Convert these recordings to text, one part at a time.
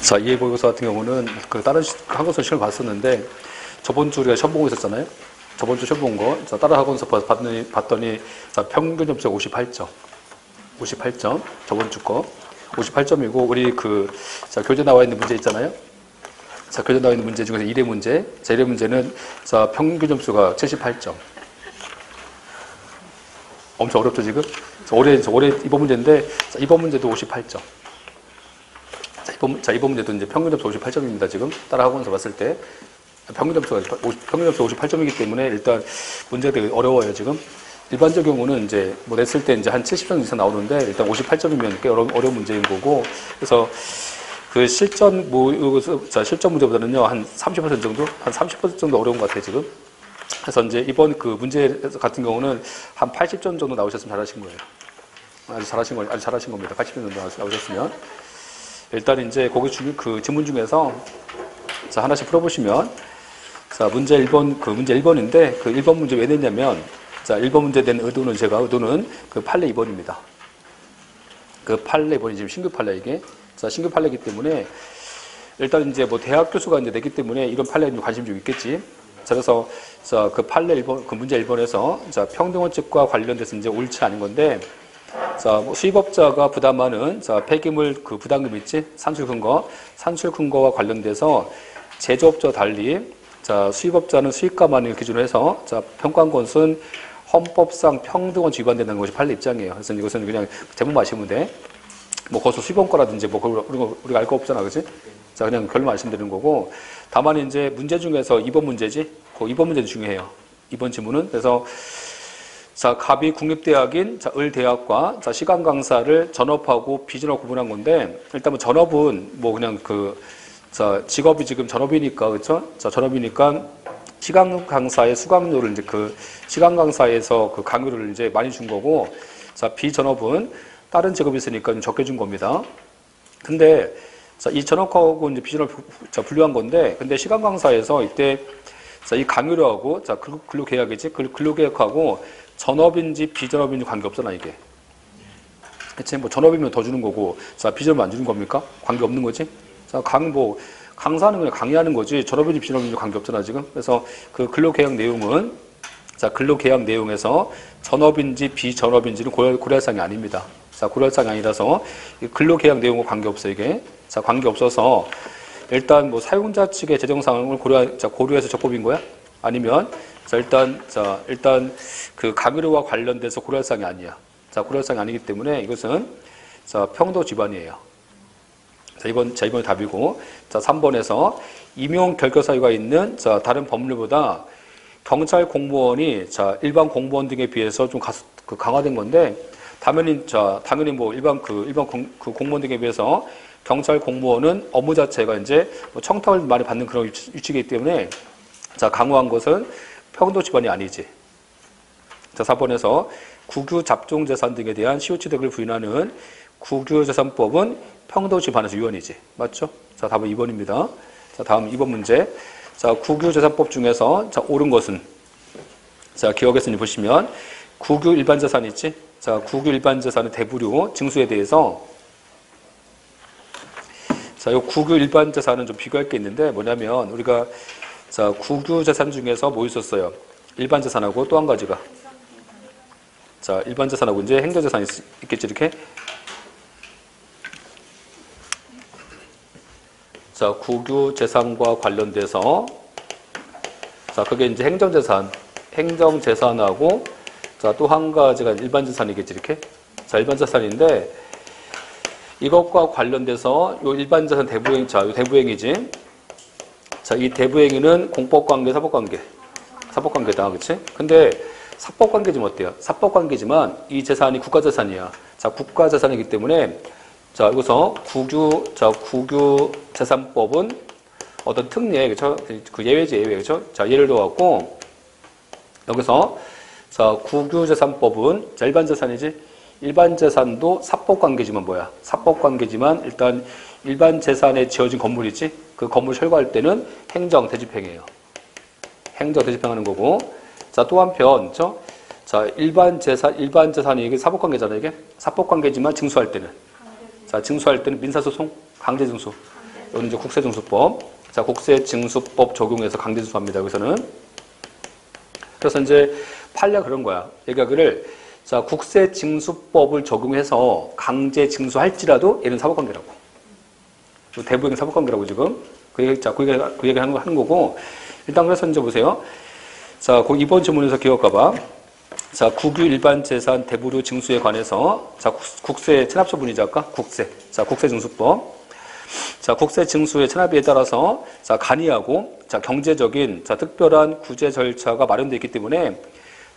자, 이해보고서 같은 경우는 그 다른 학원서 시험을 봤었는데 저번 주 우리가 시험 보고 있었잖아요. 저번 주 시험 본 거, 자, 다른 학원서 봤더니 자, 평균 점수가 58점. 58점. 저번 주 거. 58점이고, 우리 자, 교재 나와 있는 문제 있잖아요. 자, 교재 나와 있는 문제 중에서 1회 문제. 자, 1회 문제는 자, 평균 점수가 78점. 엄청 어렵죠, 지금? 자, 올해 이번 문제인데, 자, 이번 문제도 58점. 이번 문제도 이제 평균 점수 58점입니다, 지금. 다른 학원에서 봤을 때. 평균 점수 58점이기 때문에 일단 문제가 되게 어려워요, 지금. 일반적 경우는 이제 뭐 냈을 때 이제 한 70점 이상 나오는데 일단 58점이면 꽤 어려운 문제인 거고. 그래서 그 실전 문제보다는요, 한 30% 정도? 한 30% 정도 어려운 것 같아요, 지금. 그래서 이제 이번 그 문제 같은 경우는 한 80점 정도 나오셨으면 잘하신 거예요. 아주 잘하신 겁니다. 80점 정도 나오셨으면. 일단 이제 거기 그 지문 중에서 자, 하나씩 풀어보시면 자, 문제 1번인데 그 1번 문제 왜 냈냐면 자, 1번 문제 낸 의도는 그 판례 2번입니다. 그 판례 2번이 지금 신규 판례 이게. 자, 신규 판례이기 때문에 일단 이제 뭐 대학 교수가 이제 냈기 때문에 이런 판례에 관심이 좀 있겠지. 자, 그래서 자, 그 판례 1번, 그 문제 1번에서 자, 평등원칙과 관련돼서 이제 옳지 않은 건데 자, 뭐 수입업자가 부담하는 자, 폐기물 그 부담금 있지? 산출근거와 관련돼서 제조업자와 달리 자, 수입업자는 수익가만을 기준으로 해서 자, 평가한 것은 헌법상 평등원 위반된다는 것이 판례 입장이에요. 그래서 이것은 그냥 제목만 아시면 돼. 뭐 거기서 수입원거라든지 뭐 우리가 알 거 없잖아, 그렇지? 자, 그냥 결론 말씀드리는 거고. 다만 이제 문제 중에서 2번 문제지. 그 2번 문제도 중요해요. 2번 지문은. 그래서 자, 갑이 국립대학인 자, 을대학과 자, 시간 강사를 전업하고 비전업 구분한 건데 일단 뭐 전업은 뭐 그냥 자, 직업이 지금 전업이니까 그렇죠? 자, 전업이니까 시간 강사의 수강료를 이제 그 시간 강사에서 그 강요를 이제 많이 준 거고 자, 비전업은 다른 직업이 있으니까 좀 적게 준 겁니다. 근데 자, 이 전업하고 이제 비전업 자, 분류한 건데 근데 시간 강사에서 이때 자, 이 강요를 하고 자, 근로계약이지? 근로계약하고 전업인지 비전업인지 관계없잖아, 이게. 그치? 뭐 전업이면 더 주는 거고, 자, 비전업은 안 주는 겁니까? 관계없는 거지? 자, 강사는 그냥 강의하는 거지, 전업인지 비전업인지 관계없잖아, 지금. 그래서 그 근로계약 내용은, 자, 근로계약 내용에서 전업인지 비전업인지는 고려할 사항이 아닙니다. 자, 고려할 사항이 아니라서, 근로계약 내용과 관계없어, 이게. 자, 관계없어서, 일단 뭐 사용자 측의 재정 상황을 고려해서 적법인 거야? 아니면, 일단 그 강요와 관련돼서 고려할 사항이 아니야. 자, 고려할 사항이 아니기 때문에 이것은 자, 평도 위반이에요. 자, 이번이 답이고. 자, 3번에서 임용 결격 사유가 있는 자, 다른 법률보다 경찰 공무원이 자, 일반 공무원 등에 비해서 좀 강화된 건데 당연히 뭐 일반 공무원 등에 비해서 경찰 공무원은 업무 자체가 이제 뭐 청탁을 많이 받는 그런 위치이기 때문에 자, 강화한 것은 평도 위반이 아니지. 자, 4번에서 국유 잡종 재산 등에 대한 시효취득을 부인하는 국유재산법은 평도 위반에서 유언이지. 맞죠? 자, 답은 2번입니다. 자, 다음 2번 문제. 자, 국유재산법 중에서 자, 옳은 것은 자, 기억에서 보시면 국유 일반 재산 있지? 자, 국유 일반 재산의 대부료 징수에 대해서 자, 이 국유 일반 재산은 좀 비교할 게 있는데 뭐냐면 우리가 자, 국유 재산 중에서 뭐 있었어요? 일반 재산하고 또 한 가지가 자, 일반 재산하고 이제 행정 재산이 있겠지, 이렇게. 자, 국유 재산과 관련돼서 자, 그게 이제 행정 재산하고 자, 또 한 가지가 일반 재산이겠지, 이렇게. 자, 일반 재산인데 이것과 관련돼서 요 일반 재산 대부행, 자, 요 대부행이지. 자, 이 대부행위는 공법관계, 사법관계다, 그치? 근데 사법관계지만 어때요? 사법관계지만 이 재산이 국가재산이야. 자, 국가재산이기 때문에 자, 여기서 국유재산법은 어떤 특례, 그쵸? 그 예외지, 예외, 그쵸? 자, 예를 들어갖고 여기서 자, 국유재산법은 자, 일반 재산이지? 일반 재산도 사법관계지만 뭐야? 사법관계지만 일단 일반 재산에 지어진 건물 있지? 그 건물 철거할 때는 행정 대집행이에요. 행정 대집행하는 거고. 자, 또 한편, 그렇죠? 자, 일반 재산이 이게 사법관계잖아요, 이게. 사법관계지만 증수할 때는. 자, 증수할 때는 민사소송, 강제증수. 이건 이제 국세징수법. 자, 국세징수법 적용해서 강제징수합니다. 여기서는. 그래서 이제 판례가 그런 거야. 얘기하기를, 자, 국세징수법을 적용해서 강제징수할지라도 얘는 사법관계라고. 대부분 사법관계라고 지금. 그 얘기 하는 거고. 일단 그래서 이제 보세요. 자, 이번 질문에서 기억해봐. 자, 국유 일반 재산 대부료 징수에 관해서, 자, 국세 체납처분이자 아까 국세. 자, 국세징수법. 자, 국세 징수의 체납비에 따라서, 자, 간이하고, 자, 경제적인, 자, 특별한 구제 절차가 마련되어 있기 때문에,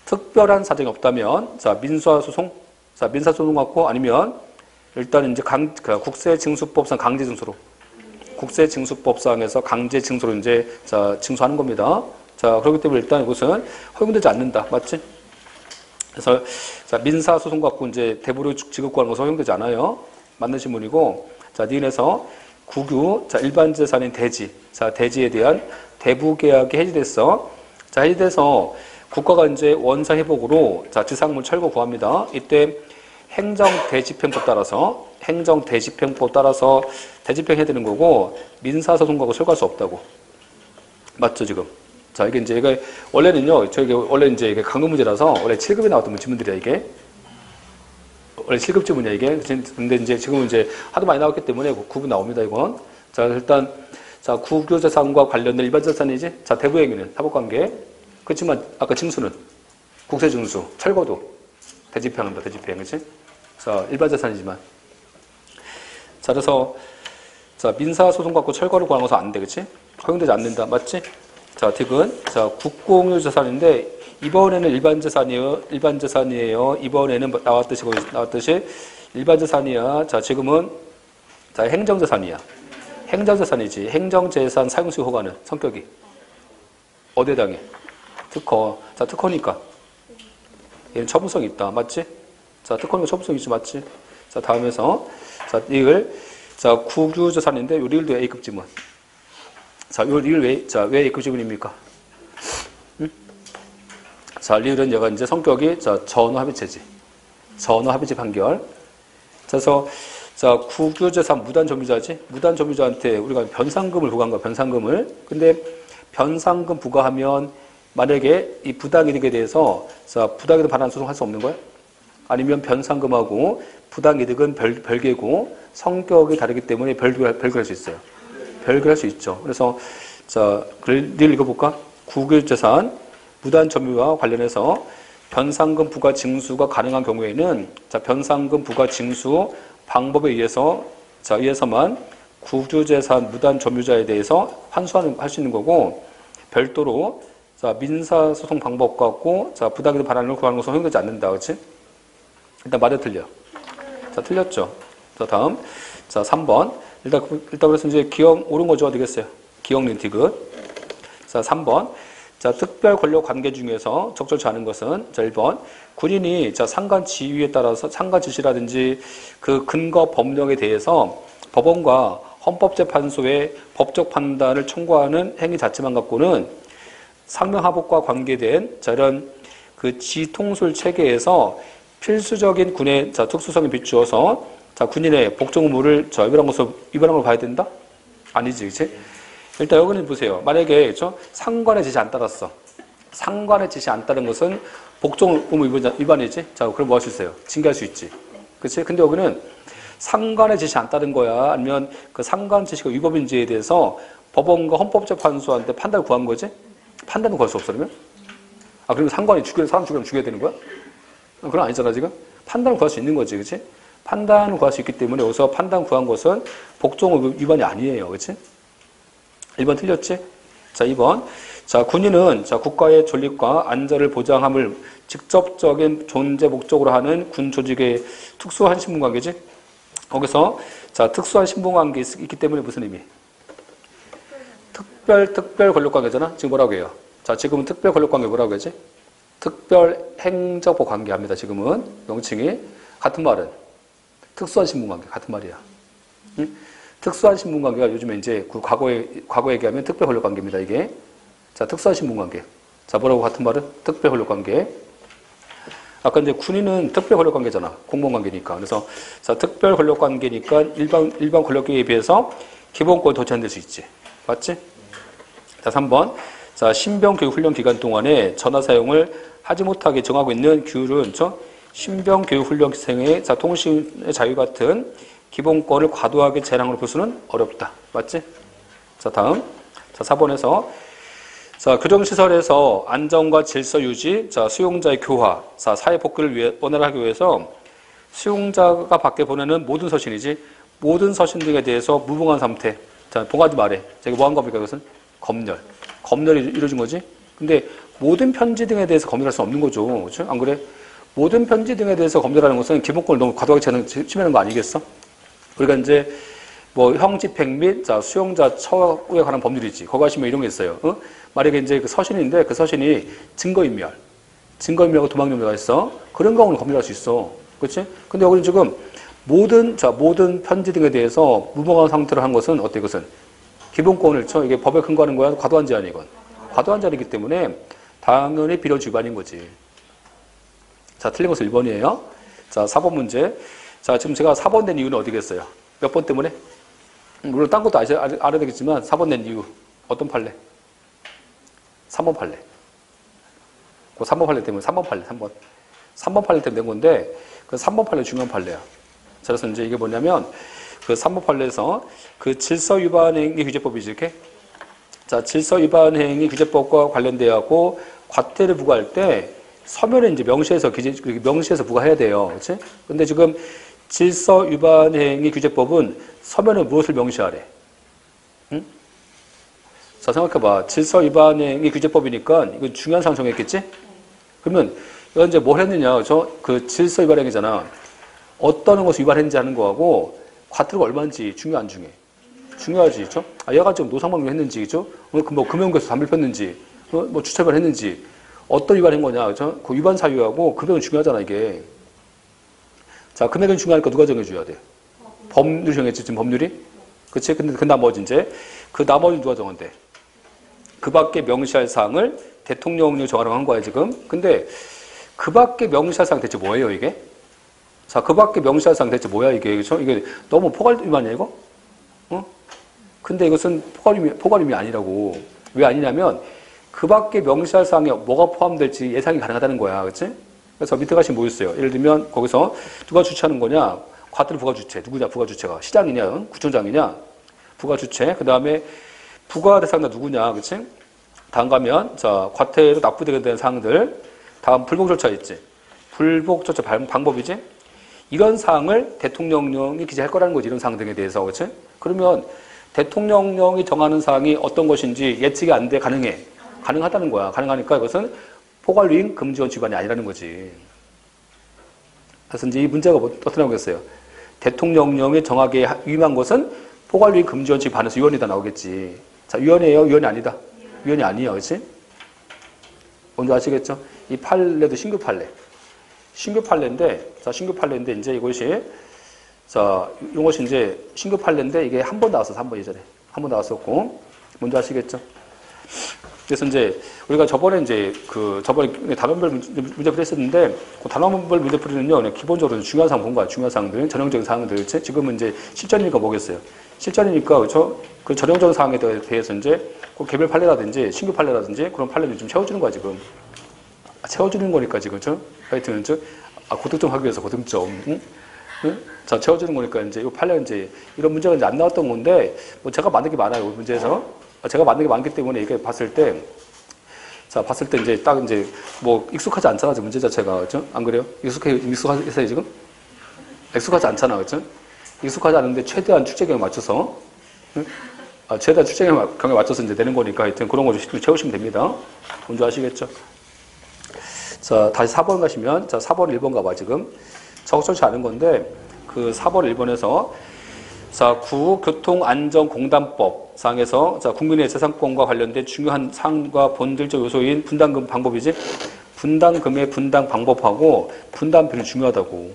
특별한 사정이 없다면, 자, 민사소송, 자, 민사소송 갖고 아니면, 일단 이제 국세징수법상 강제징수로, 국세징수법상에서 강제징수로 이제, 자, 징수하는 겁니다. 자, 그렇기 때문에 일단 이것은 허용되지 않는다. 맞지? 그래서, 자, 민사소송 갖고 이제 대부료 지급구하는 것은 허용되지 않아요. 맞는 질문이고, 자, 니은에서 국유, 자, 일반 재산인 대지, 자, 대지에 대한 대부 계약이 해지됐어. 자, 해지돼서 국가가 이제 원상 회복으로, 자, 지상물 철거 구합니다. 이때 행정대집행법 따라서 대집행해야 되는 거고, 민사소송하고 철거할 수 없다고. 맞죠, 지금? 자, 이게 이제, 원래는요, 원래 이제 이게 강론 문제라서, 원래 7급에 나왔던 질문들이야, 이게. 원래 7급 질문이야, 이게. 근데 이제 지금은 이제 하도 많이 나왔기 때문에 9급 나옵니다, 이건. 자, 일단, 자, 국유재산과 관련된 일반 재산이지? 자, 대부행위는 사법관계. 그렇지만, 아까 징수는 국세징수, 철거도 대집행한다, 대집행, 그치? 자, 일반 재산이지만. 자, 그래서, 자, 민사소송 갖고 철거를 구하는 것은 안 돼, 그치? 허용되지 않는다, 맞지? 자, 딕은, 자, 국공유 재산인데, 이번에는 일반 재산이에요. 이번에는 나왔듯이 일반 재산이야. 자, 지금은, 자, 행정재산이야. 행정재산이지. 행정재산 사용수요 허가는 성격이. 어디에 당해? 특허. 자, 특허니까. 얘는 처분성이 있다. 맞지? 자, 특허니까 처분성이 있지. 맞지? 자, 다음에서, 자, 이걸, 자, 국유재산인데, 요 리을도 A급 지문. 자, 요 리을 왜 A급 지문입니까? 자, 리을은 얘가 이제 성격이, 자, 전후합의체지. 전후합의체 판결. 그래서, 자, 국유재산 무단점유자지? 무단점유자한테 우리가 변상금을 부과한 거야, 변상금을. 근데, 변상금 부과하면, 만약에 이 부당이득에 대해서, 자, 부당이득 반환 소송할 수 없는 거야? 아니면 변상금하고 부당이득은 별개고, 성격이 다르기 때문에 별개할 수 있어요. 별개할 수 있죠. 그래서, 자, 리을 읽어볼까? 국유재산, 무단 점유와 관련해서 변상금 부과 징수가 가능한 경우에는, 자, 변상금 부과 징수 방법에 의해서만 국유재산 무단 점유자에 대해서 할 수 있는 거고, 별도로, 자, 민사소송 방법 갖고, 자, 부당이득 반환을 구하는 것은 허용되지 않는다. 그렇지? 일단 맞아 틀려. 자, 틀렸죠. 자, 다음. 자, 3번. 일단 그래서 이제 기억 옳은 거죠. 되겠어요. 기억는 디귿. 자, 3번. 자, 특별 권력 관계 중에서 적절치 않은 것은, 자, 1번. 군인이, 자, 상관 지휘에 따라서 상관 지시라든지 그 근거 법령에 대해서 법원과 헌법재판소의 법적 판단을 청구하는 행위 자체만 갖고는 상명하복과 관계된, 자, 이런 그 지통술 체계에서 필수적인 군의, 자, 특수성에 비추어서, 자, 군인의 복종 의무를, 자, 위반한 걸 봐야 된다? 아니지, 그치? 일단 여기는 보세요. 만약에, 그렇죠? 상관의 지시 안 따랐어. 상관의 지시 안 따른 것은 복종 의무 위반이지? 자, 그럼 뭐 할 수 있어요? 징계할 수 있지. 그치? 근데 여기는 상관의 지시 안 따른 거야? 아니면 그 상관 지시가 위법인지에 대해서 법원과 헌법재판소한테 판단을 구한 거지? 판단을 구할 수 없어, 그러면? 아, 그러면 상관이 사람 죽이면 죽여야 되는 거야? 그건 아니잖아, 지금? 판단을 구할 수 있는 거지, 그치? 판단을 구할 수 있기 때문에 여기서 판단 구한 것은 복종 위반이 아니에요, 그치? 1번 틀렸지? 자, 2번. 자, 군인은, 자, 국가의 존립과 안전을 보장함을 직접적인 존재 목적으로 하는 군 조직의 특수한 신분관계지? 거기서, 자, 특수한 신분관계 있기 때문에 무슨 의미? 특별 권력관계잖아? 지금 뭐라고 해요? 자, 지금은 특별 권력관계 뭐라고 하지? 특별 행정법 관계합니다, 지금은. 명칭이. 같은 말은? 특수한 신분관계. 같은 말이야. 응? 특수한 신분관계가 요즘에 이제 과거에 얘기하면 특별 권력관계입니다, 이게. 자, 특수한 신분관계. 자, 뭐라고 같은 말은? 특별 권력관계. 아까 이제 군인은 특별 권력관계잖아. 공무원 관계니까. 그래서, 자, 특별 권력관계니까 일반 권력계에 비해서 기본권 도취될 수 있지. 맞지? 자, 3번. 자, 신병교육 훈련 기간 동안에 전화 사용을 하지 못하게 정하고 있는 규율은 신병교육 훈련생의 통신의 자유 같은 기본권을 과도하게 제한으로 볼 수는 어렵다. 맞지? 자, 다음. 자, 4번에서 자, 교정시설에서 안전과 질서 유지, 자, 수용자의 교화, 자, 사회 복귀를 원활하게 위해서 수용자가 밖에 보내는 모든 서신이지, 모든 서신 등에 대해서 무봉한 상태. 자, 봉하지 말해. 자, 이게 뭐 한 겁니까? 이것은 검열. 검열이 이루어진 거지? 근데 모든 편지 등에 대해서 검열할 수 없는 거죠. 그렇죠? 안 그래? 모든 편지 등에 대해서 검열하는 것은 기본권을 너무 과도하게 침해하는 거 아니겠어? 우리가 이제 뭐 형집행 및 자, 수용자 처우에 관한 법률이지. 거기 가시면 이런 게 있어요. 만약에 이제 그 서신인데 그 서신이 증거인멸하고 도망용매가 있어. 그런 경우는 검열할 수 있어. 그렇지? 근데 여기는 지금 모든 편지 등에 대해서 무봉한 상태로 한 것은 어때? 이것은 기본권을 이게 법에 근거하는 거야? 과도한 제한이 이건. 과도한 제한이기 때문에 당연히 비례주 위반인 거지. 자, 틀린 것은 1번이에요. 자, 4번 문제. 자, 지금 제가 4번 낸 이유는 어디겠어요? 몇 번 때문에? 물론 딴 것도 알아야 되겠지만 4번 낸 이유. 어떤 판례? 3번 판례. 그 3번 판례 때문에 3번 판례, 3번. 3번 판례 때문에 낸 건데 그 3번 판례 중요한 판례야. 자, 그래서 이제 이게 뭐냐면 그 3번 판례에서 그 질서 위반 행위 규제법이지, 이렇게. 자, 질서 위반 행위 규제법과 관련되어고 과태를 부과할 때 서면에 이제 명시해서 부과해야 돼요. 그렇지? 근데 지금 질서 위반 행위 규제법은 서면에 무엇을 명시하래? 응? 자, 생각해봐. 질서 위반 행위 규제법이니까 이건 중요한 사항 정했겠지? 그러면 이건 이제 뭘 했느냐? 그 질서 위반 행위잖아. 어떤 것을 위반했는지 하는 거하고 과태료가 얼마인지 중요 안 중요해? 중요하지, 그죠? 아, 얘가 지금 노상방뇨 했는지, 그죠? 뭐 금연교에서 담배 폈는지, 뭐 주차위반 했는지, 어떤 위반한 거냐, 그죠? 그 위반 사유하고 금액은 중요하잖아, 이게. 자, 금액은 중요하니까 누가 정해줘야 돼? 법률이 정했지, 지금 법률이? 그치? 근데 그 나머지 이제, 그 나머지 누가 정한대? 그 밖에 명시할 사항을 대통령령이 정하라고 한 거야, 지금. 근데 그 밖에 명시할 사항 대체 뭐예요, 이게? 자, 그 밖에 명시할 사항 대체 뭐야, 이게? 그죠? 이게 너무 포괄 위반이야, 이거? 근데 이것은 포괄임이 아니라고. 왜 아니냐면 그 밖에 명시할 사항에 뭐가 포함될지 예상이 가능하다는 거야. 그치? 그래서 밑에 가시면 뭐 있어요? 예를 들면 거기서 누가 주최하는 거냐? 과태료 부과주체. 누구냐? 부과주체가. 시장이냐? 구청장이냐? 부과주체. 그 다음에 부과 대상자 누구냐? 그치? 다음 가면 자, 과태료 납부되게 된 사항들. 다음 불복 절차 있지? 불복 절차 방법이지? 이런 사항을 대통령령이 기재할 거라는 거지. 이런 사항 등에 대해서. 그치? 그러면 대통령령이 정하는 사항이 어떤 것인지 예측이 안 돼. 가능해. 가능하다는 거야. 가능하니까 이것은 포괄유인 금지원 위반이 아니라는 거지. 그래서 이제 이 문제가 어떻게 나오겠어요? 대통령령이 정하게 위임한 것은 포괄유인 금지원 위반에서 위헌이다 나오겠지. 자, 위헌이에요? 위헌이 아니다? 위헌이 아니에요. 그렇지? 뭔지 아시겠죠? 이 판례도 신규 판례. 신규 판례인데, 자, 신규 판례인데 이제 이것이 자, 이런 것이 이제 신규 판례인데 이게 한 번 나왔었어, 한 번 예전에. 한 번 나왔었고. 뭔지 아시겠죠? 그래서 이제 우리가 저번에 이제 저번에 단원별 문제풀이 했었는데 그 단원별 문제풀이는요, 그냥 기본적으로 중요한 사항 본 거야. 중요한 사항들, 전형적인 사항들. 지금은 이제 실전이니까 뭐겠어요? 실전이니까, 그렇죠? 그 전형적인 사항에 대해서 이제 그 개별 판례라든지 신규 판례라든지 그런 판례를 좀 채워주는 거야, 지금. 채워주는 거니까 지금, 그렇죠? 하여튼, 고득점 하기 위해서 고득점. 응? 자, 채워주는 거니까 이제 이 판례 이제 이런 문제가 이제 안 나왔던 건데 뭐 제가 만든 게 많아요. 문제에서. 제가 만든 게 많기 때문에 이게 봤을 때 이제 딱 이제 뭐 익숙하지 않잖아, 지금 문제 자체가. 그렇죠? 안 그래요? 익숙하세요, 지금? 익숙하지 않잖아, 그렇죠? 익숙하지 않은데 최대한 출제경에 맞춰서 최대한 출제경에 맞춰서 이제 내는 거니까 하여튼 그런 거 좀 채우시면 됩니다. 뭔지 아시겠죠? 자, 다시 4번 가시면 자, 4번 1번 가봐, 지금. 적절치 않은 건데 그 4번 1번에서 자, 국교통안전공단법 상에서 자, 국민의 재산권과 관련된 중요한 사항과 본질적 요소인 분담금 방법이지. 분담금의 분담 방법하고 분담비는 중요하다고.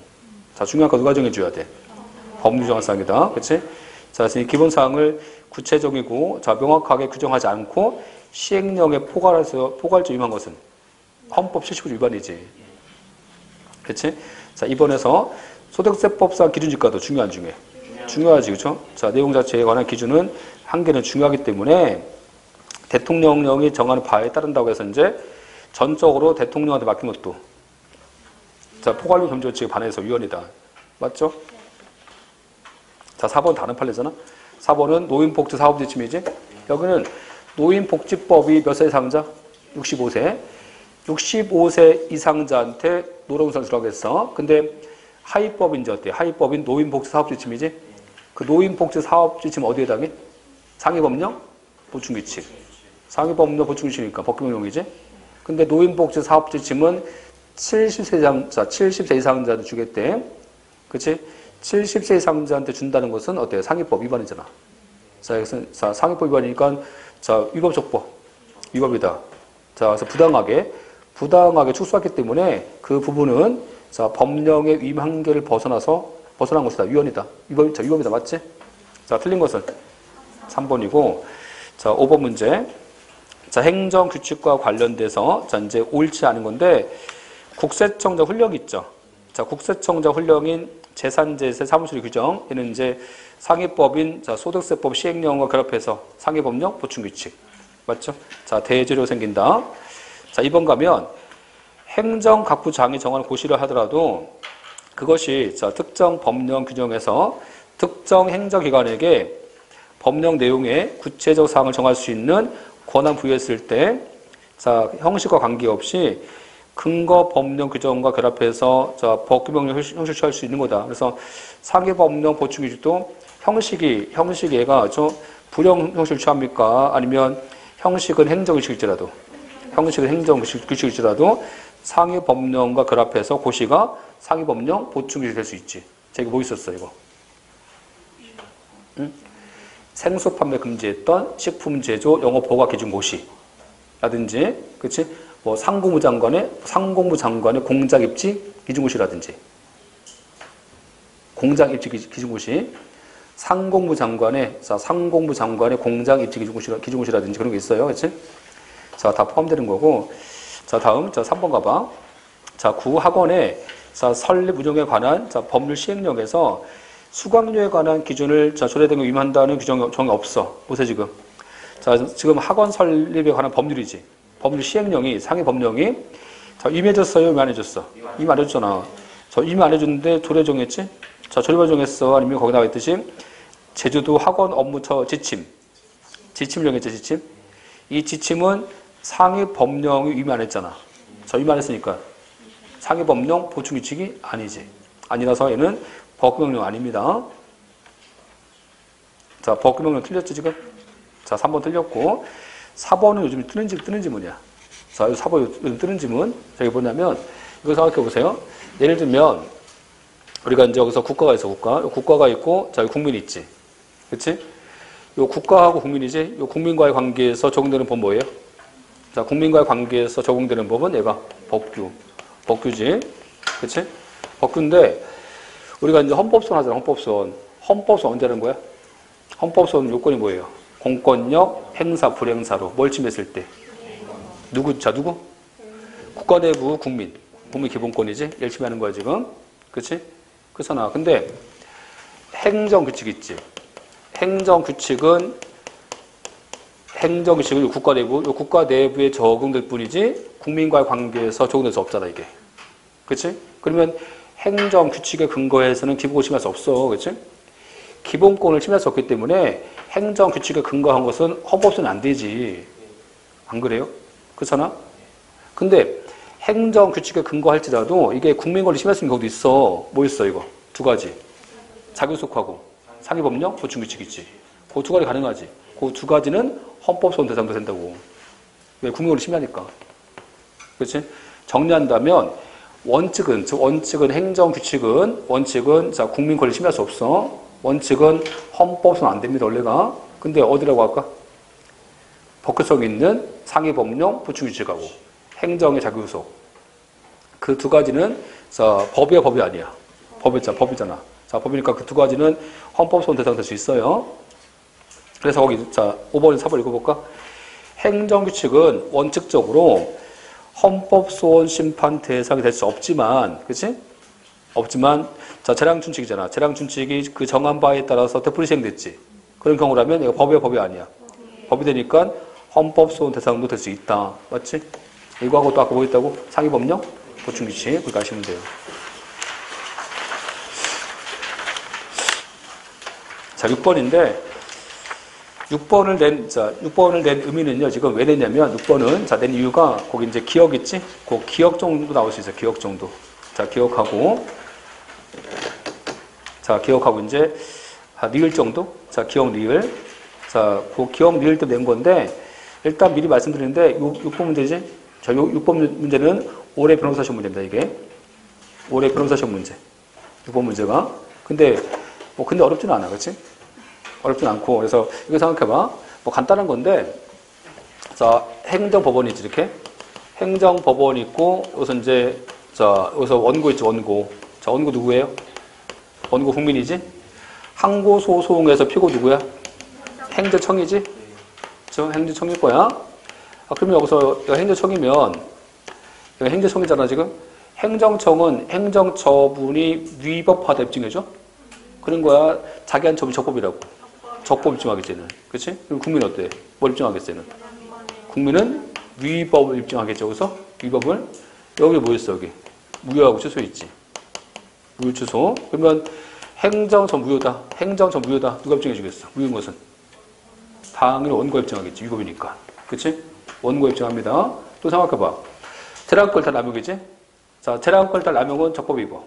자, 중요한 거 누가 정해줘야 돼? 법률 정한 사항이다. 그렇지? 자, 기본 사항을 구체적이고 자, 명확하게 규정하지 않고 시행령에 포괄적 위반한 것은 헌법 79조 위반이지. 그렇지? 자, 이번에서 소득세법상 기준지가도 중요해, 안 중요해? 중요하지, 그쵸? 자, 내용 자체에 관한 기준은 한계는 중요하기 때문에 대통령령이 정하는 바에 따른다고 해서 이제 전적으로 대통령한테 맡긴 것도 자, 포괄적 경제원칙에 반해서 위헌이다. 맞죠? 자, 4번 다른 판례잖아. 4번은 노인복지 사업지침이지. 여기는 노인복지법이 몇 세 이상자? 65세. 65세 이상자한테 노동선을 주라고 했어. 근데 하위법인 이제 어때? 하위법인 노인복지 사업지침이지. 그 노인복지 사업지침 어디에 해당해? 상위법령 보충규칙. 상위법령 보충규칙이니까 법규명령이지. 근데 노인복지 사업지침은 70세 이상자, 70세 이상자한테 주겠대. 그치? 70세 이상자한테 준다는 것은 어때요? 상위법 위반이잖아. 자, 여기서 상위법 위반이니까 자, 위법적법. 위법이다. 자, 그래서 부당하게 축소했기 때문에 그 부분은 자, 법령의 위임 한계를 벗어난 것이다. 위헌이다. 위법이다. 맞지? 자, 틀린 것은 3번이고, 자, 5번 문제. 자, 행정규칙과 관련돼서, 자, 이제 옳지 않은 건데, 국세청자 훈령이 있죠. 자, 국세청자 훈령인 재산제세 사무처리 규정, 얘는 이제 상위법인 자, 소득세법 시행령과 결합해서 상위법령 보충규칙. 맞죠? 자, 대재료 생긴다. 자, 2번 가면 행정각부장이 정하는 고시를 하더라도 그것이 자, 특정 법령 규정에서 특정 행정기관에게 법령 내용의 구체적 사항을 정할 수 있는 권한 부여했을 때 자, 형식과 관계없이 근거 법령 규정과 결합해서 자, 법규명령 형식 취할 수 있는 거다. 그래서 상위법령 보충규칙도 형식이 얘가 불형 형식을 취합니까? 아니면 형식은 행정규칙일지라도 상위법령과 결합해서 고시가 상위법령 보충규칙이 될 수 있지. 자, 이거 뭐 있었어, 이거? 응? 생수 판매 금지했던 식품 제조 영업 보관 기준 고시라든지, 그치? 뭐 상공부 장관의 공장 입지 기준 고시라든지, 공장 입지 기준 고시, 상공부 장관의 공장 입지 기준 고시라든지 그런 게 있어요, 그치? 자, 다 포함되는 거고. 자, 다음, 자, 3번 가봐. 자, 구학원의 자, 설립 운영에 관한 자, 법률 시행령에서 수강료에 관한 기준을 자, 조례된 거 위반한다는 규정이 없어. 보세요, 지금. 자, 지금 학원 설립에 관한 법률이지. 법률 시행령이, 상위 법령이 자, 위임해줬어요? 위임 안 해줬어? 위임 안 해줬잖아. 자, 위임 안 해줬는데 조례 정했지? 자, 조례만 정했어? 아니면 거기 나와 있듯이 제주도 학원 업무처 지침 정했지, 지침? 이 지침은 상위 법령이 위임 안 했잖아. 자, 위임 안 했으니까 상위 법령 보충규칙이 아니지. 아니라서 얘는 법규명령 아닙니다. 자, 법규명령 틀렸죠, 지금? 자, 3번 틀렸고, 4번은 요즘 뜨는 지문이야. 자, 4번 요즘 뜨는 지문. 자, 이게 뭐냐면, 이거 생각해 보세요. 예를 들면, 우리가 이제 여기서 국가가 있어, 국가가 있고, 자, 여기 국민이 있지. 그치? 요 국가하고 국민이지? 요 국민과의 관계에서 적용되는 법 뭐예요? 자, 국민과의 관계에서 적용되는 법은 얘가 법규지. 그치? 법규인데, 우리가 이제 헌법소원 하잖아, 헌법소원. 헌법소원 언제 하는 거야? 헌법소원 요건이 뭐예요? 공권력, 행사, 불행사로. 뭘 침해했을 때? 누구? 국가 내부 국민 기본권이지? 열심히 하는 거야, 지금. 그치? 그렇잖아. 근데, 행정규칙 있지? 행정규칙은 국가 내부에 적용될 뿐이지, 국민과의 관계에서 적용될 수 없잖아, 이게. 그치? 그러면, 행정규칙에 근거해서는 기본권을 침해할 수 없어. 그치? 기본권을 침해할 수 없기 때문에 행정규칙에 근거한 것은 헌법소는 안 되지. 안 그래요? 그렇잖아? 근데 행정규칙에 근거할지라도 이게 국민권을 침해할 수 있는 경우도 있어. 뭐 있어, 이거? 두 가지. 자기소속하고 상위법령 보충규칙 있지. 그 두 가지 가능하지. 그 두 가지는 헌법소원 대상도 된다고. 왜? 국민권을 침해하니까. 그렇지? 정리한다면 원칙은 행정규칙은 자, 국민권을 침해할 수 없어. 원칙은 헌법소는 안 됩니다, 원래가. 근데 어디라고 할까? 법규성 있는 상위법령 보충규칙하고 행정의 자기소속. 그 두 가지는 자, 법이야, 법이 아니야. 법이잖아. 자, 법이니까 그 두 가지는 헌법소원 대상될 수 있어요. 그래서 거기 자, 5번, 4번 읽어볼까? 행정규칙은 원칙적으로 헌법소원 심판 대상이 될 수 없지만, 그치? 없지만, 자, 재량준칙이잖아. 재량준칙이 그 정한 바에 따라서 되풀이 시행됐지. 그런 경우라면 이거 법이야, 법이 아니야. 법이 되니까 헌법 소원 대상도 될 수 있다. 맞지? 이거하고 또 아까 뭐 있다고? 상위법령? 보충규칙. 그렇게 하시면 돼요. 자, 6번인데, 6번을 낸 의미는요, 지금 왜 냈냐면, 6번은, 자, 낸 이유가, 거기 이제 기억 있지? 그 기억 정도 나올 수 있어요, 기억 정도. 자, 기억하고, 이제, 니을 정도? 자, 기억 니을. 자, 그 기억 니을 때 낸 건데, 일단 미리 말씀드리는데, 6번 문제지? 자, 6번 문제는 올해 변호사 시험 문제입니다, 이게. 올해 변호사 시험 문제. 6번 문제가. 근데 어렵지는 않아, 그치? 어렵진 않고. 그래서 이거 생각해봐. 뭐 간단한 건데, 자, 행정법원이지, 이렇게. 행정법원 있고, 여기서 이제, 자, 여기서 원고 있지, 원고. 자, 원고 누구예요? 원고 국민이지? 항고소송에서 피고 누구야? 행정청이지? 그쵸? 행정청일 거야. 그러면 여기서 행정청이면, 여기 행정청이잖아, 지금? 행정청은 행정처분이 위법하다 입증해줘? 그런 거야. 자기한 처분이 적법이라고. 적법 입증하겠지, 는 그치? 그럼 국민은 어때? 뭘 입증하겠지, 는 국민은 위법을 입증하겠죠. 그래서 위법을, 여기 뭐 있어, 여기? 무효하고 취소 있지. 무효 취소. 그러면 행정청 무효다. 행정청 무효다. 누가 입증해 주겠어? 무효인 것은? 당연히 원고 입증하겠지. 위법이니까. 그치? 원고 입증합니다. 또 생각해봐. 재량권탈 남용이지? 자, 재량권탈 남용은 적법 위법.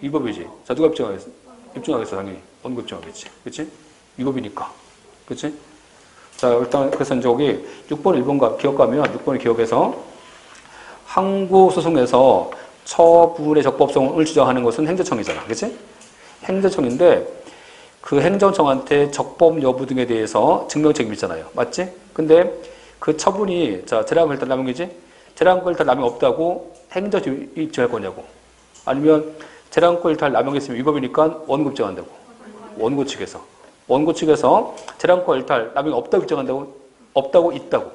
위법이지. 자, 누가 입증하겠어? 입증하겠어, 당연히. 원고 입증하겠지. 그치? 위법이니까. 그치? 자, 일단, 그래서 이제 여기 6번, 1번 기억하면 6번을 기억해서 항고소송에서 처분의 적법성을 주장하는 것은 행정청이잖아. 그치? 행정청인데 그 행정청한테 적법 여부 등에 대해서 증명 책임이 있잖아요. 맞지? 근데 그 처분이, 자, 재량권탈 남용이지? 재량권탈 남용 없다고 행정청이 입증할 거냐고. 아니면 재량권탈 남용했으면 위법이니까 원고 입증한다고. 원고 측에서 재량권 일탈 남용 없다고 입증한다고? 없다고? 있다고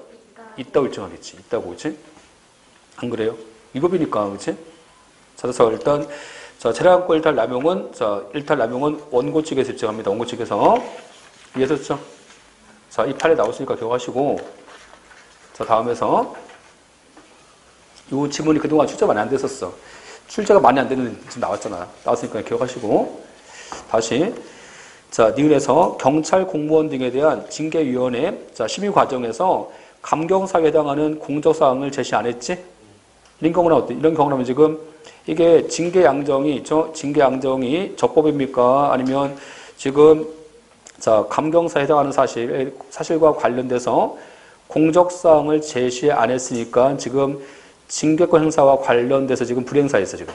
입증하겠지. 있다고, 그치? 안 그래요? 위법이니까, 그치? 자, 그래서 일단, 자, 재량권 일탈 남용은, 자, 일탈 남용은 원고 측에서 입증합니다. 원고 측에서. 이해했죠? 자, 이 판에 나왔으니까 기억하시고, 자, 다음에서, 이 지문이 그동안 출제가 많이 안 됐었어. 출제가 많이 안 되는 지금 나왔잖아. 나왔으니까 기억하시고, 다시, 자, 니은에서 경찰 공무원 등에 대한 징계위원회, 자, 심의 과정에서 감경사에 해당하는 공적사항을 제시 안 했지? 이런 경우는 어때? 이런 경우라면 지금 이게 징계양정이 적법입니까? 아니면 지금, 자, 감경사에 해당하는 사실과 관련돼서 공적사항을 제시 안 했으니까 지금 징계권 행사와 관련돼서 지금 불행사했어, 지금.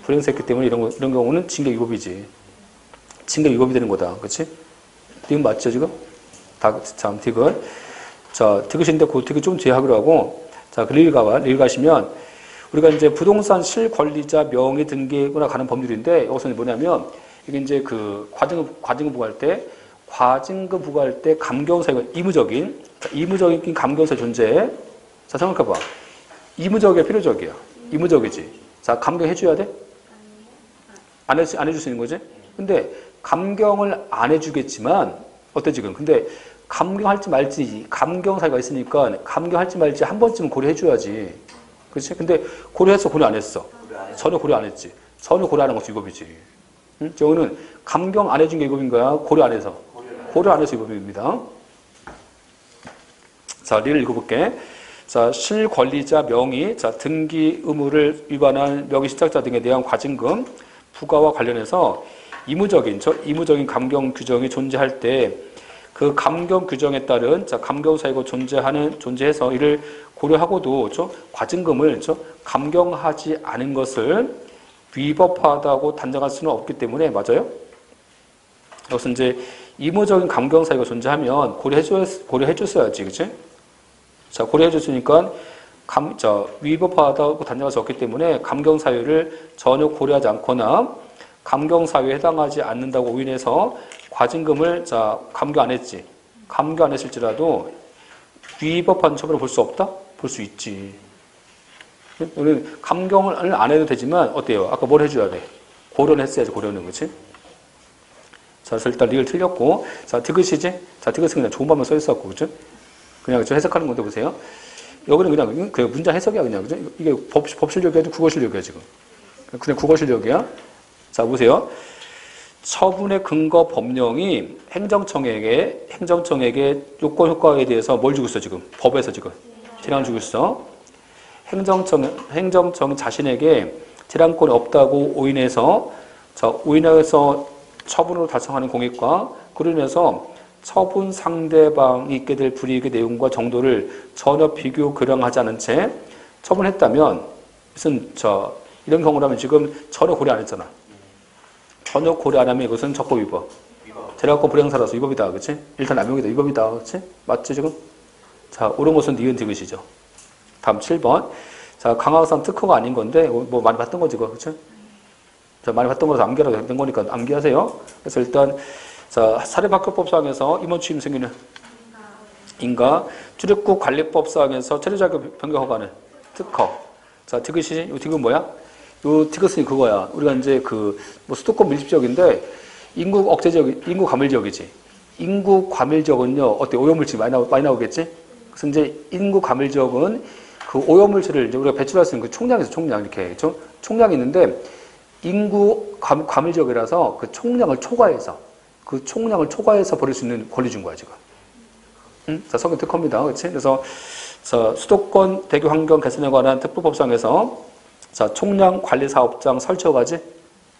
불행사했기 때문에 이런 경우는 징계위법이지. 징계 위법이 되는 거다. 그치? 디귿 맞죠, 지금? 참, 디귿. 자, 디귿인데 그 디귿 좀 뒤하기로 하고, 자, 그 리을 가시면, 우리가 이제 부동산 실권리자 명의 등기구나 가는 법률인데, 여기서는 뭐냐면, 이게 이제 그 과징금 부과할 때 감경사가 이무적인 감경사 존재. 자, 생각해봐. 이무적이야, 필요적이야? 이무적이지. 자, 감경해줘야 돼? 안 해줄 수 있는 거지? 근데, 감경을 안 해주겠지만, 어때 지금? 근데 감경할지 말지, 감경사가 있으니까 감경할지 말지 한 번쯤은 고려해줘야지. 그렇지? 근데 고려했어, 고려 안 했어? 전혀 고려 안 했지. 전혀 고려 안 한 것도 위법이지. 응? 저거는 감경 안 해준 게 위법인 거야? 고려 안 해서? 고려 안 해서 위법입니다. 자, 리를 읽어볼게. 자, 실권리자 명의, 자, 등기 의무를 위반한 명의 신탁자 등에 대한 과징금 부과와 관련해서 이무적인 감경 규정이 존재할 때 그 감경 규정에 따른, 자, 감경사유가 존재해서 이를 고려하고도 과징금을 감경하지 않은 것을 위법하다고 단정할 수는 없기 때문에, 맞아요? 여기서 이제 이무적인 감경사유가 존재하면 고려해줬어야지, 그치? 자, 고려해줬으니까 위법하다고 단정할 수 없기 때문에 감경사유를 전혀 고려하지 않거나 감경사유에 해당하지 않는다고 오인해서 과징금을, 자, 감경 안 했지. 감경 안 했을지라도 위법한 처벌을 볼 수 없다? 볼 수 있지. 우리는 감경을 안 해도 되지만 어때요? 아까 뭘 해줘야 돼? 고려는 했어야지, 고려는. 그치? 자, 그래서 일단 리을 틀렸고. 자, 디귿이지? 자, 디귿은 그냥 좋은 말만 써있었고, 그죠? 그냥 저 해석하는 건데 보세요. 여기는 그냥 그 문장 해석이야, 그냥. 그죠? 이게 법 실력이야, 국어 실력이야, 지금. 그냥 국어 실력이야. 자, 보세요. 처분의 근거 법령이 행정청에게 요건 효과에 대해서 뭘 주고 있어, 지금? 법에서 지금. 재량을 주고 있어. 행정청 자신에게 재량권이 없다고 오인해서 처분으로 달성하는 공익과 그로 인해서 처분 상대방이 있게 될 불이익의 내용과 정도를 전혀 비교 교량하지 않은 채 처분했다면 무슨 이런 경우라면 지금 전혀 고려 안 했잖아. 전혀 고려 안 하면 이것은 적법 위법. 재량권 불행사라서 위법이다. 그치? 일단 남용이다. 위법이다. 그치? 맞지 지금? 자, 옳은 것은 니은 디귿이죠. 다음 7번. 자, 강화산 특허가 아닌 건데 뭐 많이 봤던 거지, 그거. 그치? 자, 많이 봤던 거라서 암기하라고 된 거니까 암기하세요. 그래서 일단 자, 사립학교법상에서 임원 취임 승인은 인가, 출입국 관리법상에서 체류자격 변경 허가는 특허. 자, 디귿이 이 디귿 뭐야? 요 디귿은 그거야. 우리가 이제 뭐 수도권 밀집지역인데 인구 억제지역, 인구 과밀지역이지. 인구 과밀지역은요, 어때? 오염물질 많이 나오겠지? 그래서 이제 인구 과밀지역은 그 오염물질을 이제 우리가 배출할 수 있는 그 총량에서 총량 이렇게 총량이 있는데 인구 과밀지역이라서 그 총량을 초과해서 버릴 수 있는 권리 준 거야, 지금. 응? 자, 성격 특허입니다. 그렇지? 그래서 자, 수도권 대교 환경 개선에 관한 특별법상에서 자, 총량 관리 사업장 설치 허가지.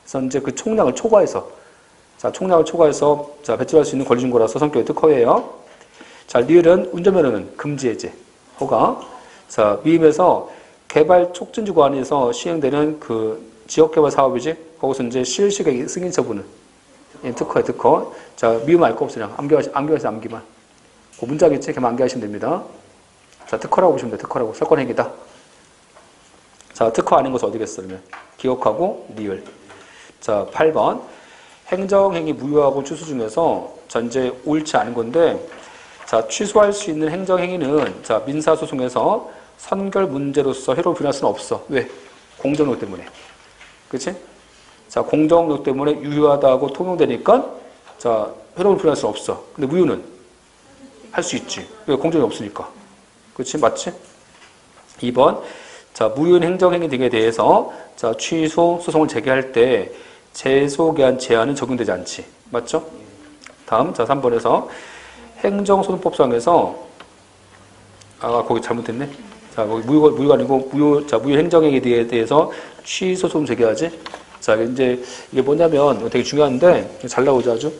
그래서 이제 그 총량을 초과해서 자, 배출할 수 있는 권리 준 거라서 성격의 특허예요. 자, 리을은 운전면허는 금지 해제 허가. 자, 위임에서 개발 촉진주 관에서 시행되는 그 지역개발 사업이지. 거기서 이제 실시의 승인 처분은 특허야, 특허. 자, 미움 알 거 없어. 그냥 암기하세요, 암기만. 그 문장 있지? 걔만 암기하시면 됩니다. 자, 특허라고 보시면 돼, 특허라고. 설권행위다. 자, 특허 아닌 것은 어디겠어, 그러면? 기억하고, 리을. 자, 8번. 행정행위 무효하고 취소 중에서 자, 이제 옳지 않은 건데, 자, 취소할 수 있는 행정행위는 자, 민사소송에서 선결 문제로서 해로 부인할 수는 없어. 왜? 공정력 때문에. 그치? 자, 공정력 때문에 유효하다고 통용되니까 자, 회로를 부인할 수 없어. 근데 무효는 할 수 있지. 왜? 공정이 없으니까. 그치? 맞지? 2번. 자, 무효인 행정행위 등에 대해서 자, 취소 소송을 제기할 때 제소기한 제한은 적용되지 않지. 맞죠? 다음. 자, 3번에서 행정소송법상에서 거기 잘못했네. 자, 거기 무효가 아니고 무효 행정행위에 대해서 취소 소송 제기하지. 자, 이제 이게 뭐냐면 되게 중요한데 잘 나오죠, 아주.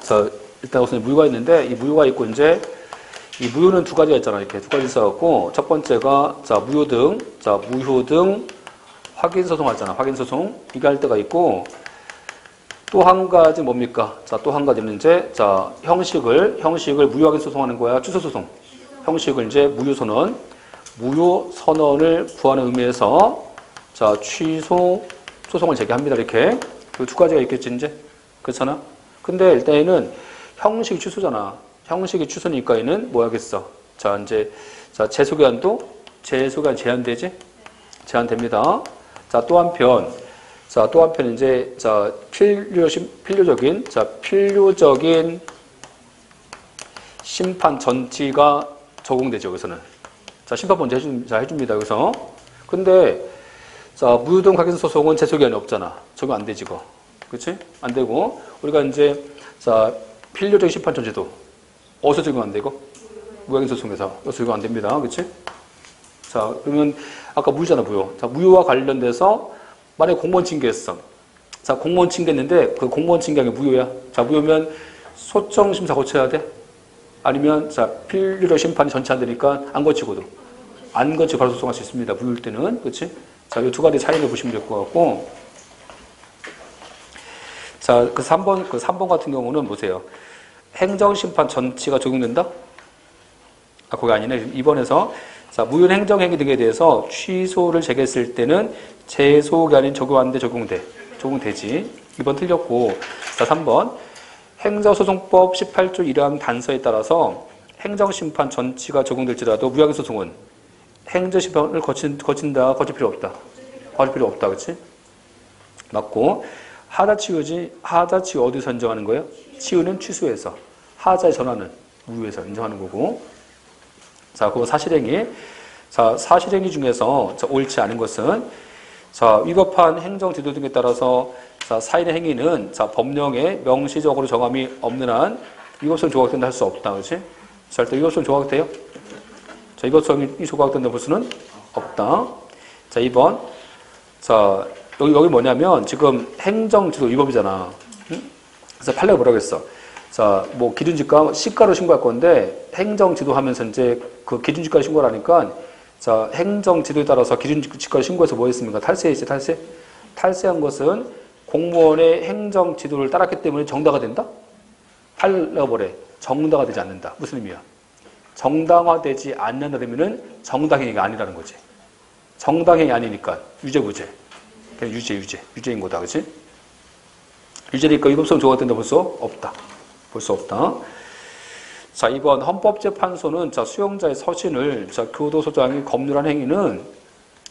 자, 일단 우선 무효가 있는데 이 무효가 있고 이제 이 무효는 두 가지가 있잖아. 이렇게 두 가지 있어갖고 첫 번째가 자, 무효 등 확인 소송 하잖아. 확인 소송 이게 할 때가 있고 또 한 가지 뭡니까? 자, 또 한 가지는 이제 자, 형식을 무효 확인 소송하는 거야. 취소 소송. 형식을 이제 무효 선언을 구하는 의미에서 자, 취소 소송을 제기합니다. 이렇게 그 두 가지가 있겠지 이제. 그렇잖아. 근데 일단에는 형식이 취소잖아. 형식이 취소니까 얘는 뭐 하겠어? 자, 이제 자, 제소기한도 제한되지? 제한됩니다. 자, 또 한편 이제 자, 필요적인 심판 전치가 적용되죠. 여기서는. 자, 심판 먼저 해줍니다. 여기서. 근데 자, 무효 등 확인 소송은 제소기한이 없잖아. 적용 안 되지, 이거. 그치? 안 되고, 우리가 이제, 자, 필요적인 심판 전제도. 어디서 적용 안 되고? 무효행소송에서. 여기서 적용 안 됩니다. 그치? 자, 그러면, 아까 무효잖아, 무효. 자, 무효와 관련돼서, 만약에 공무원 징계했어. 자, 공무원 징계했는데, 그 공무원 징계한 게 무효야. 자, 무효면, 소정심사 거쳐야 돼? 아니면, 자, 필요적 심판이 전치 안 되니까, 안 거치고도. 안 거치고 바로 소송할 수 있습니다. 무효일 때는. 그치? 자, 이 두 가지 차이를 보시면 될 것 같고, 자, 그 3번 같은 경우는 보세요. 행정심판 전치가 적용된다? 거기 아니네. 2번에서. 자, 무효 행정행위 등에 대해서 취소를 제기했을 때는 제소기한이 적용 안 돼, 적용되지. 2번 틀렸고. 자, 3번. 행정소송법 18조 1항 단서에 따라서 행정심판 전치가 적용될지라도 무형소송은 행정심판을 거칠 필요 없다. 거칠 필요 없다. 그치? 맞고, 하자치유 어디서 인정하는 거예요? 치유는 취소해서. 하자의 전환은 무효에서 인정하는 거고. 자, 그리고 사실행위. 자, 사실행위 중에서 옳지 않은 것은, 자, 위법한 행정지도 등에 따라서 자, 사인의 행위는 자, 법령에 명시적으로 정함이 없는 한 위법성 조각된다 할 수 없다. 그렇지? 자, 일단 위법성 조각돼요? 자, 위법성이 조각된다 볼 수는 없다. 자, 2번. 자, 여기 뭐냐면 지금 행정지도 위법이잖아. 응? 그래서 판례가 뭐라고 했어? 자, 뭐 기준지가 시가로 신고할 건데 행정지도 하면서 이제 그 기준지가 신고를 하니까 자, 행정지도에 따라서 기준지가를 신고해서 뭐 했습니까? 탈세했지, 탈세? 탈세한 것은 공무원의 행정지도를 따랐기 때문에 정당화 된다? 판례가 뭐래? 정당화 되지 않는다. 무슨 의미야? 정당화되지 않는다 되면은 정당행위가 아니라는 거지. 정당행위 아니니까 유죄, 무죄. 그냥 유죄인 거다. 그치? 유죄니까 위법성 조각된다 볼 수 없다. 볼 수 없다. 자, 2번 헌법재판소는 자, 수용자의 서신을 자, 교도소장이 검열한 행위는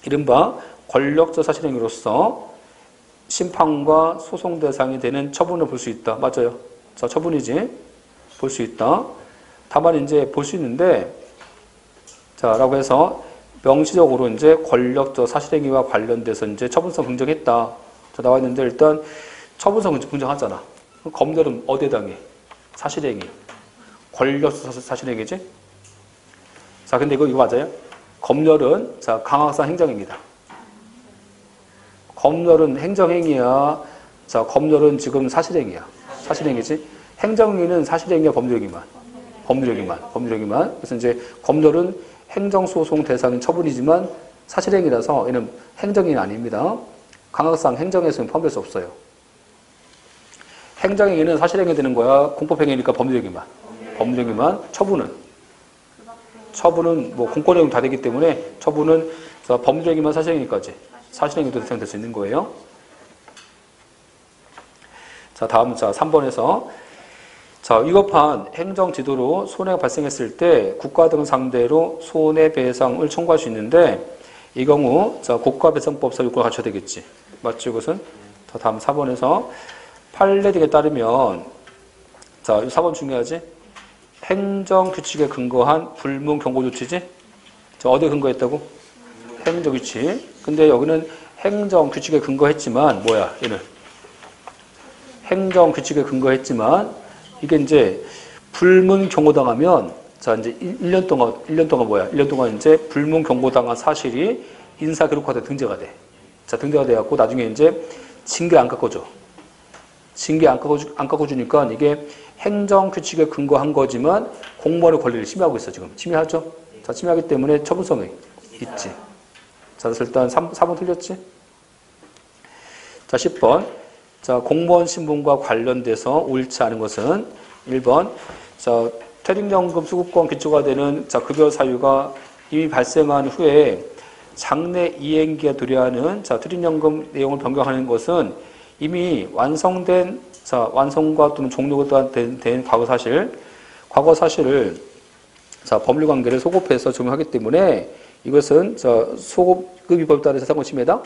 이른바 권력자 사실행위로서 심판과 소송 대상이 되는 처분을 볼 수 있다. 맞아요. 자, 처분이지. 볼 수 있다. 다만 이제 볼 수 있는데 자, 라고 해서 명시적으로 이제 권력적 사실행위와 관련돼서 이제 처분성 긍정했다. 자, 나와 있는데 일단 처분성 긍정하잖아. 검열은 어디에 당해? 사실행위. 권력적 사실행위지? 자, 근데 이거 맞아요? 검열은 자, 강학상 행정행위다. 검열은 행정행위야. 자, 검열은 지금 사실행위야. 사실행위지? 행정행위는 사실행위야, 법률행위만. 법률행위만. 그래서 이제 검열은 행정소송 대상인 처분이지만 사실행위라서 얘는 행정행위는 아닙니다. 강학상 행정에서는 포함될 수 없어요. 행정행위는 사실행위 되는 거야. 공법행위니까 법률행위만. 법률행위만. 처분은 뭐 공권행위 다 되기 때문에 처분은 법률행위만 사실행위까지. 사실행위도 대상될 수 있는 거예요. 자, 다음, 자, 3번에서. 자, 위법한 행정지도로 손해가 발생했을 때 국가 등 상대로 손해배상을 청구할 수 있는데 이 경우, 자, 고가배상법상 요건을 갖춰야 되겠지. 맞죠, 이것은? 자, 다음 4번에서 판례 등에 따르면, 자, 4번 중요하지? 행정규칙에 근거한 불문 경고 조치지? 자, 어디에 근거했다고? 행정규칙. 근데 여기는 행정규칙에 근거했지만, 뭐야, 얘는? 행정규칙에 근거했지만, 이게 이제 불문 경고당하면, 자, 이제 1년 동안 뭐야? 1년 동안 이제 불문 경고당한 사실이 인사기록화돼 등재가 돼. 자, 등재가 돼갖고 나중에 이제 징계 안 깎아줘. 징계 안 깎아주니까 이게 행정규칙에 근거한 거지만 공무원의 권리를 침해하고 있어, 지금. 침해하죠? 자, 침해하기 때문에 처분성이 있지. 자, 그래서 일단 4번 틀렸지? 자, 10번. 자, 공무원 신분과 관련돼서 옳지 않은 것은 1번. 자, 퇴직연금 수급권 기초가 되는 자, 급여 사유가 이미 발생한 후에 장래 이행기가 도래하는 자, 퇴직연금 내용을 변경하는 것은 이미 완성된 자, 완성과 또는 종료가 된 과거 사실을 자, 법률 관계를 소급해서 적용하기 때문에 이것은 자, 소급급 위법에 따라서 상권 침해다.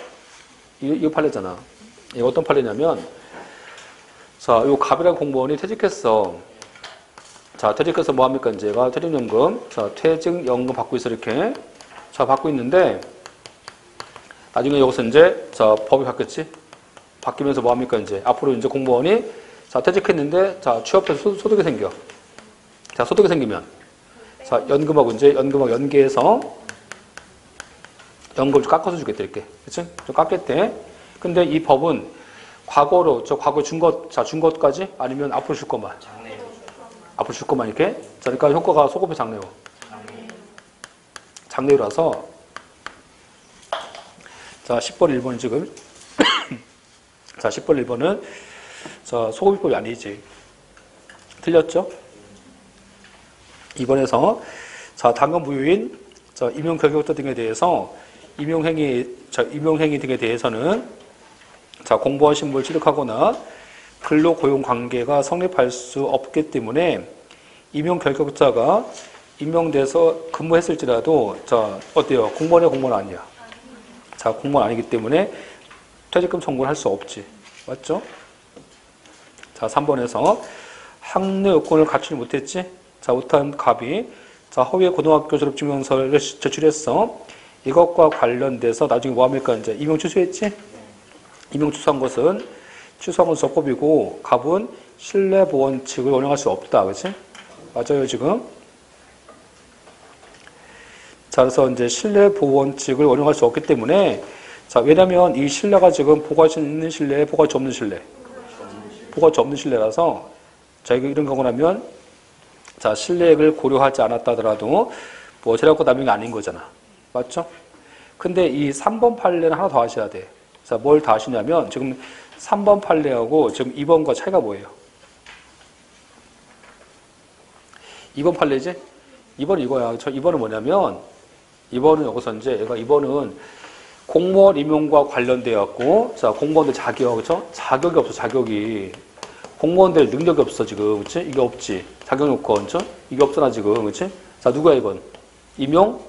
이거 판례잖아. 이거 어떤 판례냐면 자, 요 갑이라는 공무원이 퇴직했어. 자, 퇴직해서 뭐 합니까? 이제 얘가 퇴직연금. 자, 퇴직연금 받고 있어, 이렇게. 자, 받고 있는데 나중에 여기서 이제 자, 법이 바뀌었지? 바뀌면서 뭐 합니까? 이제 앞으로 이제 공무원이 자, 퇴직했는데 자, 취업해서 소득이 생겨. 자, 소득이 생기면 자, 연금하고 이제 연금하고 연계해서 연금을 좀 깎아서 주겠대, 이렇게. 그치? 좀 깎겠대. 근데 이 법은 과거로, 과거 준 것까지 아니면 앞으로 줄 것만. 앞으로 줄 것만 이렇게. 자, 그러니까 효과가 소급의 장래요. 장래라서. 자, 10번 1번 지금. 자, 10번 1번은 자, 소급입법이 아니지. 틀렸죠? 2번에서 자, 당연 무효인 자, 임용 결격자 등에 대해서 임용행위 등에 대해서는 자, 공무원 신분을 취득하거나 근로고용 관계가 성립할 수 없기 때문에 임용 결격자가 임명돼서 근무했을지라도 자 어때요? 공무원이야 공무원 아니야? 자 공무원 아니기 때문에 퇴직금 청구를 할 수 없지. 맞죠? 자 3번에서 학력 요건을 갖추지 못했지? 자 못한 갑이 자 허위의 고등학교 졸업 증명서를 제출했어. 이것과 관련돼서 나중에 뭐 합니까? 이제 임용 취소했지? 임용 취소한 것은 적법이고 갑은 신뢰보원칙을 운영할 수 없다. 그치? 맞아요, 지금? 자, 그래서 이제 신뢰보원칙을 운영할 수 없기 때문에 자, 왜냐면 이 신뢰가 지금 보고할 수 있는 신뢰, 보고할 수 없는 신뢰. 보고할 수 없는 신뢰라서 자, 이런 경우라면 자, 신뢰를 고려하지 않았다 하더라도 뭐 재량권 남용이 아닌 거잖아. 맞죠? 근데 이 3번 판례는 하나 더 하셔야 돼. 자, 뭘 더 하시냐면 지금 3번 판례하고 지금 2번과 차이가 뭐예요? 2번 판례지? 2번은 이거야. 2번은 뭐냐면 2번은 여기서 이제 얘가 2번은 공무원 임용과 관련되었고 자, 공무원들 자격, 그렇죠? 자격이 없어, 자격이. 공무원들 능력이 없어, 지금. 그렇지? 이게 없지. 자격 요건, 그렇죠? 이게 없잖아, 지금. 그렇지? 자, 누구야, 이건? 임용?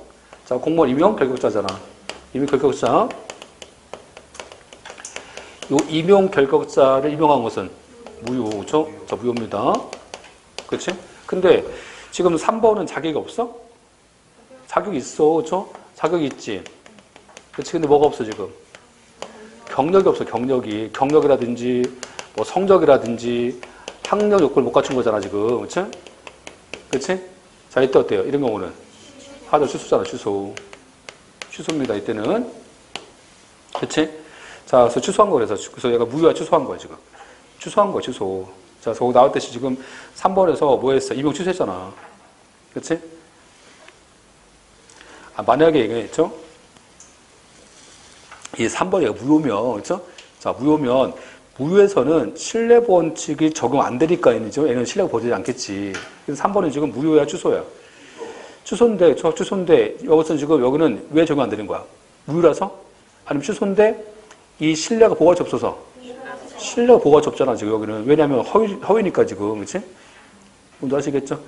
자, 공무원 임용 결격자잖아. 임용 결격자. 요 임용 결격자를 임용한 것은 무효, 그렇죠? 자, 무효입니다. 그렇지? 근데 지금 3번은 자격이 없어? 자격이 있어, 그렇죠? 자격이 있지. 그렇지? 근데 뭐가 없어, 지금? 경력이 없어, 경력이. 경력이라든지 뭐 성적이라든지 학력 요건을 못 갖춘 거잖아, 지금. 그렇지? 그렇지? 자, 이때 어때요? 이런 경우는 하자 취소잖아, 취소. 취소입니다, 이때는. 그렇지? 자, 그래서 취소한 거 그래서 얘가 무효화 취소한 거야, 지금. 취소한 거야, 취소. 자, 그래서 나올 때 지금 3번에서 뭐 했어? 임용 취소했잖아. 그렇지? 아, 만약에 얘기했죠? 이 3번 얘가 무효면, 그렇죠? 자, 무효면 무효에서는 신뢰보원칙이 적용 안 되니까 얘는 신뢰가 보지 않겠지. 그래서 3번은 지금 무효야, 취소야. 취소인데, 여기서 지금 여기는 왜 적용 안 되는 거야? 무효라서? 아니면 취소인데 이 신뢰가 보호가 접어서? 신뢰가 보호가 접잖아, 지금 여기는. 왜냐하면 허위니까 지금, 그렇지? 뭔지 아시겠죠?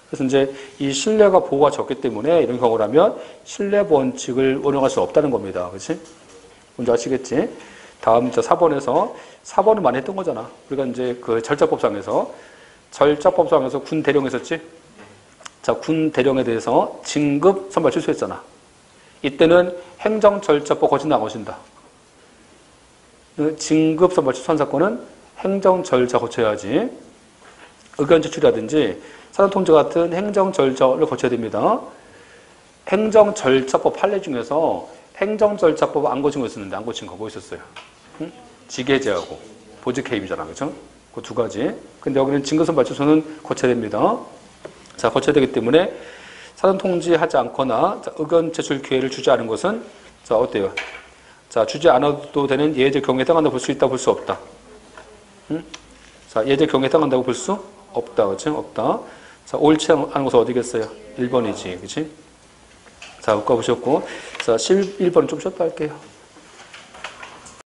그래서 이제 이 신뢰가 보호가 적기 때문에 이런 경우라면 신뢰보원칙을 운영할 수 없다는 겁니다, 그렇지? 뭔지 아시겠지? 다음 4번은 많이 했던 거잖아. 우리가 이제 그 절차법상에서 군 대령 했었지? 자, 군 대령에 대해서 진급 선발 취소했잖아. 이때는 행정절차법 거친다 안 거친다? 진급 선발 취소한 사건은 행정절차 거쳐야지. 의견 제출이라든지 사전통지 같은 행정절차를 거쳐야 됩니다. 행정절차법 판례 중에서 행정절차법 안 거친 거 있었는데 안 거친 거 뭐 있었어요? 응? 직해제하고 보직해임이잖아, 그렇죠? 그 두 가지. 근데 여기는 진급선발 취소는 거쳐야 됩니다. 자, 거쳐야 되기 때문에 사전 통지하지 않거나 자, 의견 제출 기회를 주지 않은 것은 자, 어때요? 자, 주지 않아도 되는 예외적 경우에 해당한다고 볼 수 있다, 볼 수 없다. 응? 자, 예외적 경우에 해당한다고 볼 수 없다, 그렇지? 없다. 자, 옳지 않은 것은 어디겠어요? 1번이지, 그렇지? 자, 묶어보셨고, 자, 1번은 좀 쉬었다 할게요.